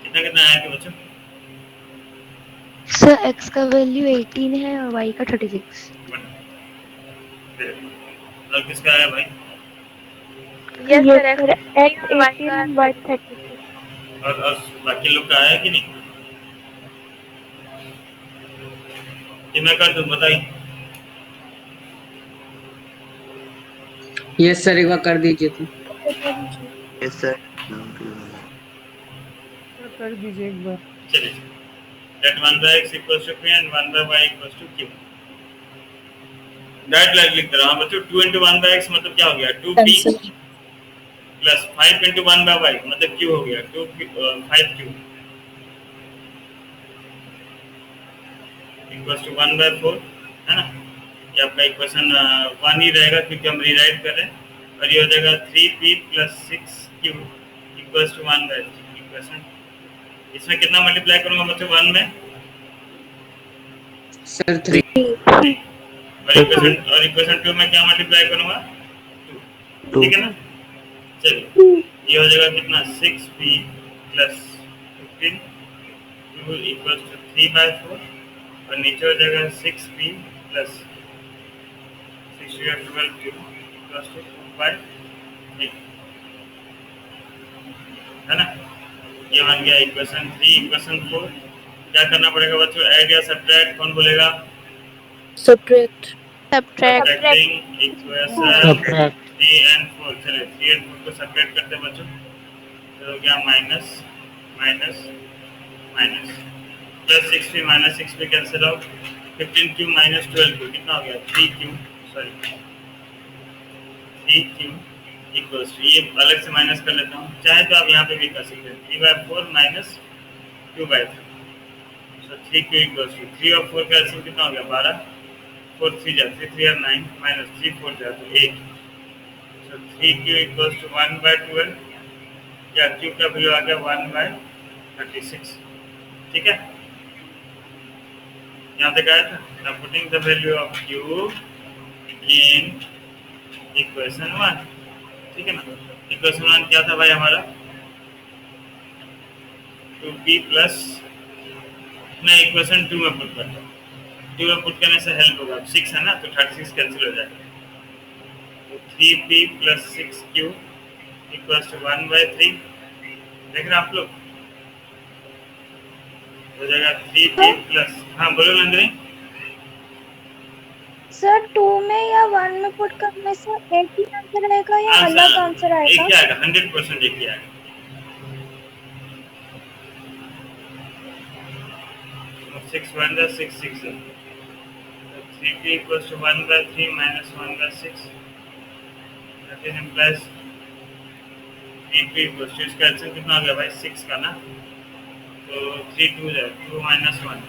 कितना कितना आया कि बच्चों? सर x का वैल्यू 18 है और y का 36। और किसका आया भाई? Yes, Yes, sir. sir. X X 18 and Y 36. और बाकी लोग का आया कि नहीं? ये मैं कर दूं, बताइए। यस सर, एक बार कर दीजिए तो। Yes, sir. कर दीजिए एक बार। चलिए, that 1/x equals to p and 1/y equals to q। Direct line लिख रहा हूं बच्चों। 2 into 1/x मतलब क्या हो गया? 2p Cancel. Plus 5 into 1/y मतलब q हो गया 5q इक्वल्स टू 1/4, है ना? ये आपका इक्वेशन 1 ही रहेगा क्योंकि हम रीराइट कर रहे हैं। और ये हो जाएगा 3p plus 6q equals to 1/3 equation. इसमें कितना मल्टीप्लाई करूंगा बच्चों 1 में? सर 3। और इक्वेशन 2 में क्या मल्टीप्लाई करूंगा? 2, ठीक है ना? चलिए, ये हो जाएगा कितना? 6p प्लस 15 2 इक्वल्स टू 3/4 और नीचे हो जाएगा 6p प्लस 6 12 2 इक्वल्स टू 2/8, है ना? ये बन गया इक्वेशन 3। इक्वेशन 4 क्या करना पड़ेगा बच्चों? ऐड या सब्ट्रैक्ट? कौन बोलेगा? Subtract. Subtract. Subtracting equation subtract 3 and 4। चलिए 3 and 4 को सब्ट्रैक्ट करते हैं बच्चों। तो हो गया minus minus minus plus 6p minus 6p cancel out. 15q minus 12q कितना हो गया? 3q, sorry 3q equals to, ये अलग से माइनस कर लेता हूँ, चाहे तो आप यहाँ पे भी कर सकते हैं 3/4 minus 2/3। So 3q equals to 3 और 4 का एलसीएम कितना हो गया? 12। 4 3 जा 3 3 और 9 माइनस 3 4 जा तो 8। सो 3q इक्वल्स टू 1/12 या q का वैल्यू आ गया 1/36, ठीक है? यहाँ तक आया था। Now putting the value of q in equation 1, ठीक है ना? इक्वेशन 1 क्या था भाई हमारा? 2p प्लस, मैं इक्वेशन 2 में पुट करता हूँ। 2 में पुट करने से हेल्प होगा। 6 है ना, तो 36 कैंसिल हो जाएगा। तो 3p plus 6q equals to 1/3। देख रहे हैं आप लोग? हो जाएगा 3p प्लस, हाँ बोलो नंदिनी। सर 2 में या 1 में पुट करने से एक ही आंसर आएगा या अलग आंसर एक आएगा? ही आएगा, 100% एक ही आएगा। 6 1 जा 6 6 है, तो 3p equals to 1/3 minus 1/6, that is implies 3p equals to, इसका एलसीएम कितना हो गया भाई? 6 का ना, तो 3 2 जाए 2 minus 1,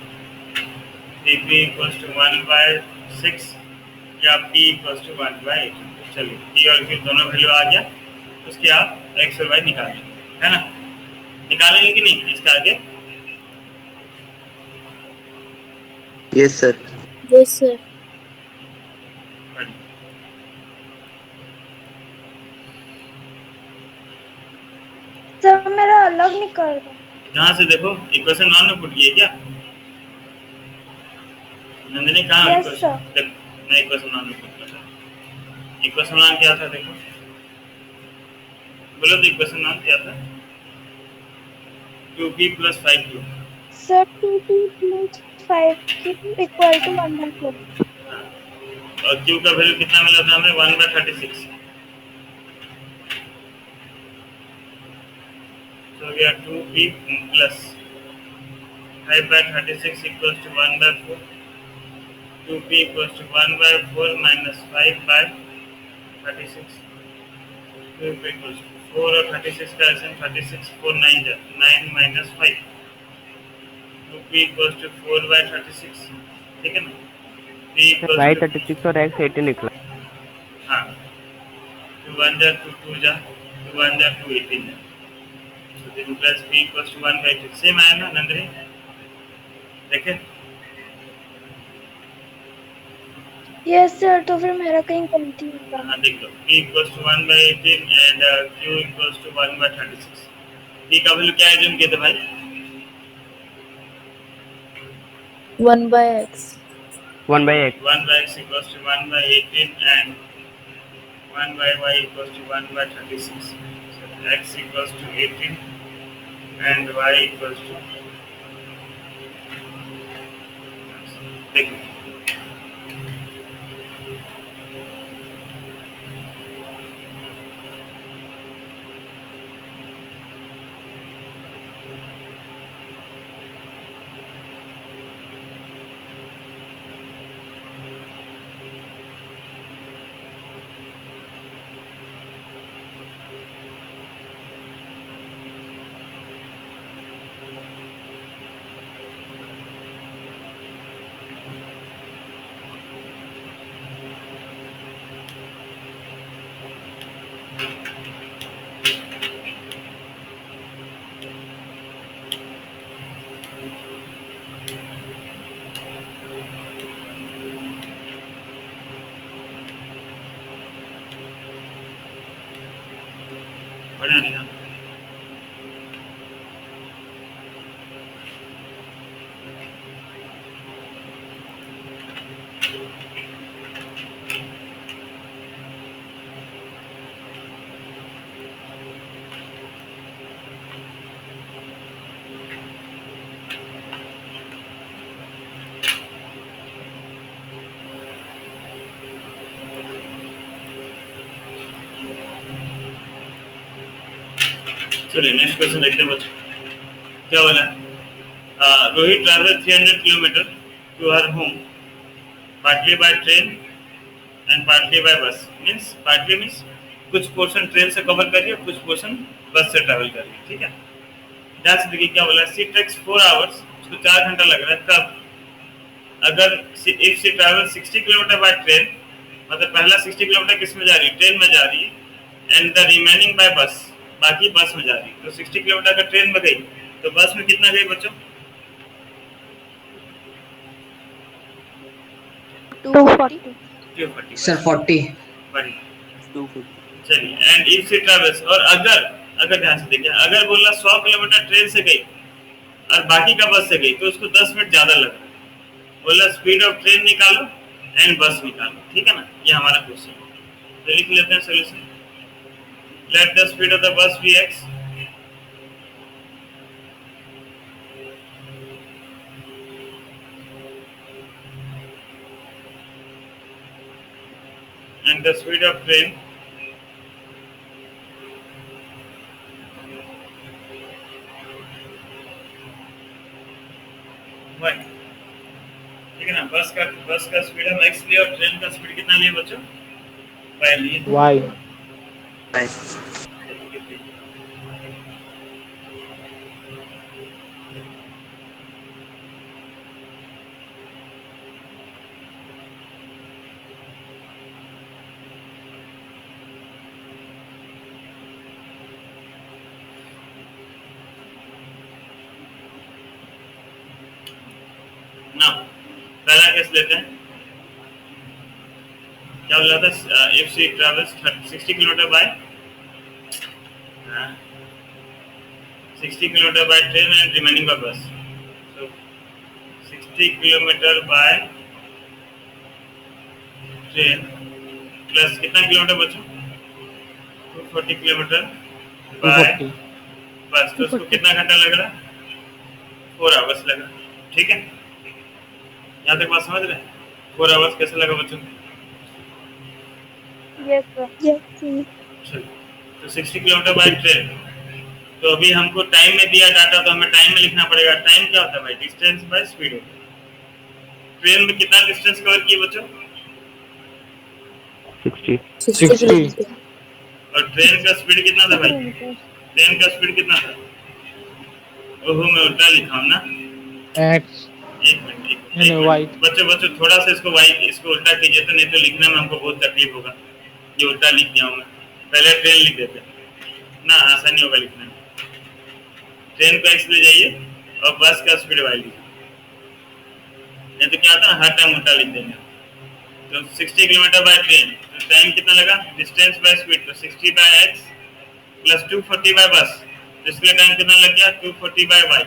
3p equals to 1/6 या p equals to 1/8। चलिए p और q दोनों वैल्यू आ गया, उसके आप x और y निकालेंगे, है ना? निकालेंगे कि नहीं इसका आगे? Yes, sir. Yes, sir. Sir मेरा अलग निकल रहा। यहाँ से देखो इक्वेशन 1 में पुट किए क्या नंदिनी? कहाँ Yes, इक्वेशन? sir. देखो मैं इक्वेशन 1 में पुट कर रहा हूँ। इक्वेशन 1 क्या था देखो, बोलो तो इक्वेशन 1 क्या था? 2p plus 5q। Sir 2p plus 5q equal to 1/4। और q का वैल्यू कितना मिला था हमें? 1/36। तो हो गया 2p plus 5/36 equals to 1/4। 2p equals to 1/4 minus 5/36. 2p equals to 4 और 36 का एलसीएम 36 4 9 जा 9 minus 5. 2p equals to 4/36. ठीक है ना? p equals वाई to 36 और एक्स 18 निकला। हाँ 2 1 जा 2 2 जा 2 1 जा 2 18 जा. So then plus p equals to 1/8. Same आया ना नंदरी? देखें यस सर, तो फिर मेरा कहीं गलती होगा। हाँ देख लो p equals to 1/18 and q equals to 1/36. p का वैल्यू क्या है जो हम कहते भाई? 1/x. 1/x 1/x equals to 1/18 and 1/y equals to 1/36. So x equals to 18 and y equals to देखो बढ़िया निकाल चलिए नेक्स्ट क्वेश्चन देखते हैं बच्चों क्या बोला Rohit travel 300 kilometre to her home partly by train and partly by bus means कुछ पोर्शन ट्रेन से कवर करिए कुछ पोर्शन बस से ट्रैवल करिए ठीक है ध्यान से देखिए क्या बोला सी टेक्स 4 आवर्स उसको 4 घंटा लग रहा है कब अगर if C travel 60 kilometre by train मतलब पहला 60 किलोमीटर किस में जा रही है ट्रेन में जा रही है एंड द रिमेनिंग बाय बस बाकी बस में जा रही तो 60 किलोमीटर अगर ट्रेन में गई तो बस में कितना गई बच्चों 240 सर 40. बड़ी चलिए एंड इफ सी ट्रैवल्स और अगर ध्यान से देखिए अगर बोला 100 किलोमीटर ट्रेन से गई और बाकी का बस से गई तो उसको 10 मिनट ज्यादा लगा बोला स्पीड ऑफ ट्रेन निकालो एंड बस निकालो ठीक है ना ये हमारा क्वेश्चन है तो लिख लेते हैं solution let the speed of the bus be x and the speed of train y ठीक है ना बस का स्पीड हम x लिए और ट्रेन का स्पीड कितना लिए बच्चों y लिए वाई ना पहला केस लेते हैं क्या बोला था if C travels 60 kilometre by 60 kilometre by train and remaining by bus so 60 kilometre by train plus कितना किलोमीटर बच्चों 240 किलोमीटर बाय बस तो उसको कितना घंटा लग रहा है 4 आवर्स लगा ठीक है यहाँ तक बात समझ रहे हैं 4 आवर्स कैसे लगा बच्चों यस सर चलिए तो 60 किलोमीटर बाय ट्रेन तो अभी हमको टाइम में दिया डाटा तो हमें टाइम में लिखना पड़ेगा टाइम क्या होता है भाई डिस्टेंस बाय स्पीड होता है ट्रेन में कितना डिस्टेंस कवर किए बच्चों? 60 60 किलोमीटर और ट्रेन का स्पीड कितना था भाई? ट्रेन का स्पीड कितना था? ओहो मैं उल्टा लिखा हूँ ना। एक्स एक मिनट वाई। बच्चों थोड़ा सा इसको उल्टा कीजिए, तो नहीं तो लिखने में हमको बहुत तकलीफ होगा। ये उल्टा लिख दिया हूँ मैं, पहले ट्रेन लिख देते ना, आसानी होगा लिखने में। ट्रेन को एक्स ले जाइए और बस का स्पीड वाई लीजिए, नहीं तो क्या था हर टाइम उल्टा लिख देंगे। तो 60 किलोमीटर बाय ट्रेन, तो टाइम कितना लगा? डिस्टेंस बाय स्पीड, तो 60 बाय एक्स प्लस 240 बाय बस, तो इसके लिए टाइम कितना लग गया? 240 बाय वाई।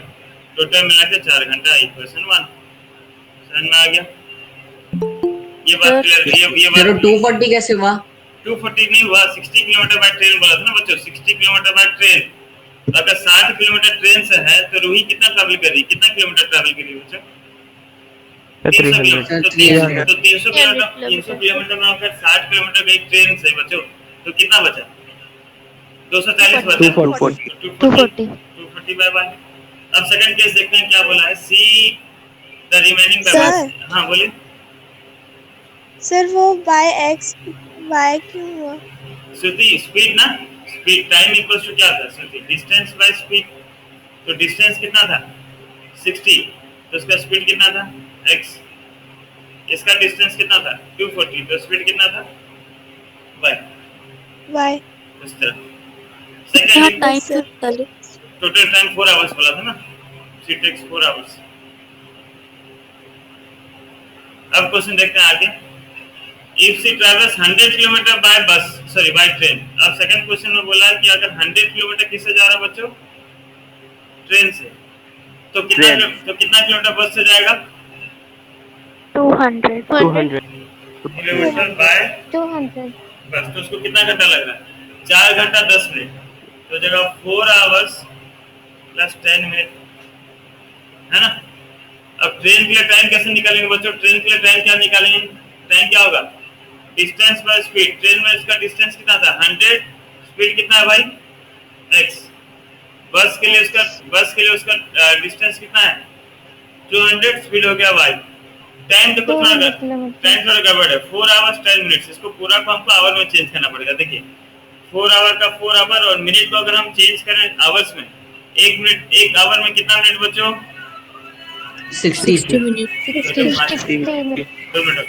टोटल मिला के 4 घंटा। इक्वेशन 1 समझ में आ गया? ये बात क्लियर? ये बात 240 कैसे हुआ? 240 नहीं हुआ, 60 किलोमीटर बाय ट्रेन बोला था ना बच्चों। 60 किलोमीटर बाय ट्रेन, अगर 60 किलोमीटर ट्रेन से है तो रूही कितना ट्रैवल कर रही? कितना किलोमीटर ट्रैवल कर रही है बच्चों? 300 किलोमीटर। तो 300 किलोमीटर में अगर 60 किलोमीटर गई ट्रेन से बच्चों, तो कितना बचा? 240 बचा। 240 बाय 1। अब सेकंड केस देखते हैं क्या बोला है। See the remaining sir. हाँ बोलिए सर वो बाय एक्स बाय क्यों हुआ? श्रुति स्पीड ना, स्पीड टाइम इक्वल्स टू क्या था श्रुति? Distance by speed. तो डिस्टेंस कितना था? 60, तो इसका स्पीड कितना था? x। इसका डिस्टेंस कितना था? 240, तो स्पीड कितना था? y। इस तरह। सेकंड टोटल टाइम 4 आवर्स बोला था ना, इट टेक्स 4 आवर्स। अब क्वेश्चन देखते हैं आगे। If she travels 100 kilometre bye बस, सॉरी बाय ट्रेन। अब सेकंड क्वेश्चन में बोला है कि अगर 100 किलोमीटर किससे जा रहा है बच्चों? ट्रेन से। तो कितना किलोमीटर बस से जाएगा? 200 किलोमीटर बाय 200। बस। तो उसको कितना घंटा लग रहा है? 4 घंटा 10 मिनट। तो जगह 4 आवर्स प्लस 10 मिनट है ना। अब ट्रेन के लिए टाइम कैसे निकालेंगे बच्चों? ट्रेन के लिए टाइम क्या निकालेंगे? टाइम क्या होगा? Distance by speed. ट्रेन में इसका डिस्टेंस कितना था? 100। स्पीड कितना है भाई? x। बस के लिए उसका डिस्टेंस कितना है? 200। स्पीड हो गया y। टाइम देखो टाइम थोड़ा गड़बड़ है। 4 आवर्स 10 मिनट्स, इसको पूरा को हमको आवर में चेंज करना पड़ेगा। देखिए 4 आवर का 4 आवर, और मिनट को अगर हम चेंज करें आवर्स में, 1 मिनट 1 आवर में कितना मिनट बच्चों? 60 मिनट। 2 मिनट।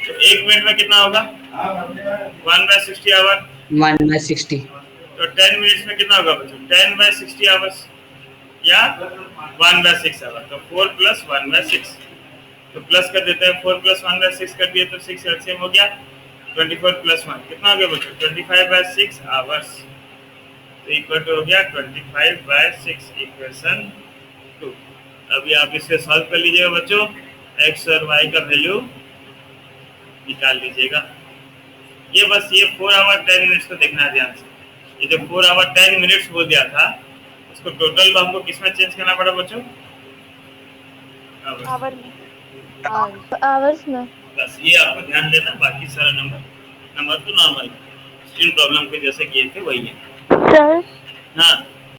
तो 1 मिनट में कितना होगा? 1/60 आवर। 1/60। तो 10 मिनट्स में कितना होगा बच्चों? 10/60 आवर्स या 1/6 आवर। तो 4 + 1/6। तो प्लस कर देते हैं। 4 + 1/6 कर दिए तो 6 एलसीएम हो गया। 24 + 1 कितना हो गया बच्चों? 25/6 आवर्स। तो इक्वल हो गया 25/6। इक्वेशन 2। अभी आप इसे सॉल्व कर लीजिएगा बच्चों, x और y का वैल्यू निकाल लीजिएगा। ये बस ये 4 आवर 10 मिनट्स को देखना है ध्यान से। ये जो 4 आवर 10 मिनट्स बोल दिया था, उसको टोटल को हमको किस में चेंज करना पड़ा बच्चों? आवर में। आवर्स में। बस ये आपको ध्यान देना, बाकी सारा नंबर तो नॉर्मल स्क्रीन प्रॉब्लम के जैसे किए थे वही है। सर हाँ